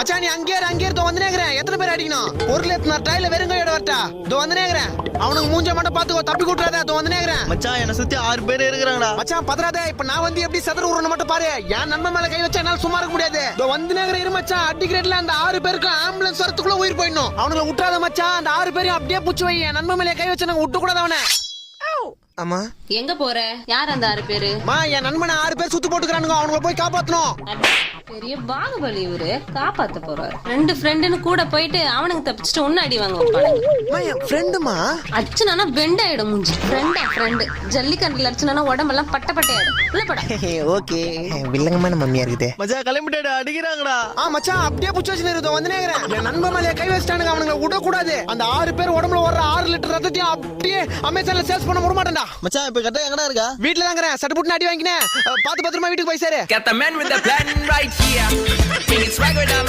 மச்சான் நீ அங்கே இருந்தோ வந்துனேங்கறேன். எத்தனை பேர் அடிக்கணும்? பொருள் எத்தனை டைல வெறுங்கையோட வரட்டா? இதோ வந்துனேங்கறேன். அவனுக்கு மூஞ்ச மட்டும் பாத்துக்கோ, தப்பி கூட்றாத. இதோ வந்துனேங்கறேன். மச்சான் என்ன சுத்தி 6 பேர் இருக்கிறாங்கடா. மச்சான் பதறாதே. இப்ப நான் வந்து எப்படி சதுர ஊறணும் மட்டும் பாரு. என் நண்பன் மேல கை வச்சா என்னால சும்மா இருக்க முடியாது. இதோ வந்துனேங்கறேன். இரு மச்சான், அடிக்கிறேட்ல அந்த 6 பேருக்கு ஆம்புலன்ஸ் வரதுக்குள்ள உயிர் போயிடணும். அவனுங்களை விட்டுறாத மச்சான். அந்த 6 பேரையும் அப்படியே புடிச்சு வை. என் நண்பன் மேல கை வச்சா நாங்க விட்டு கூடாது அவனை. அம்மா எங்க போற? யார் அந்த 6 பேரு? என் நண்பனை 6 பேர் சுத்து போட்டுக்கிறானுங்க. அவனுங்களை போய் காப்பாத்தணும். பெரிய பாகுபலி இவரு, காப்பாத்த போறாரு. 2 ஃப்ரெண்டுன்னு கூட போயிட்டு அவனுக்கு தப்பிச்சுட்டு ஒன்னு அடி வாங்க வைப்பானுங்க. என் ஃப்ரெண்டுமா அச்சுனா பெண்ட் ஆயிடும் மூஞ்சி. ஃப்ரெண்டு ஜல்லிக்கண்டுல அடிச்சுனா உடம்பெல்லாம் பட்ட பட்டையாயிடும். உள்ள போடா. ஓகே வில்லங்கமான மம்மியா இருக்குது. மச்சான் கிளம்பிட்டா, அடிக்கிறாங்கடா. மச்சான் அப்படியே புடிச்சு வச்சு நிறுத்தம் வந்துனேங்கறேன். என் நண்பன் மேல கை வச்சிட்டானுங்க. அவனுங்களை விடக்கூடாது. அந்த 6 பேர் உடம்புல வர்ற 6 லிட்டர் ரத்தத்தையும் அப்படியே அமேசான்ல சேல்ஸ் பண்ண விட மாட்டேன்டா. மச்சான் இப்ப கரெக்டா எங்கடா இருக்கா? வீட்டுல தாங்கறேன். சட்டு புட்டு அடி வாங்கினேன். பாத்து பத்திரமா வீட்டுக்கு போய் சேரு. Got the man with the plan right here. Bring it swagger down.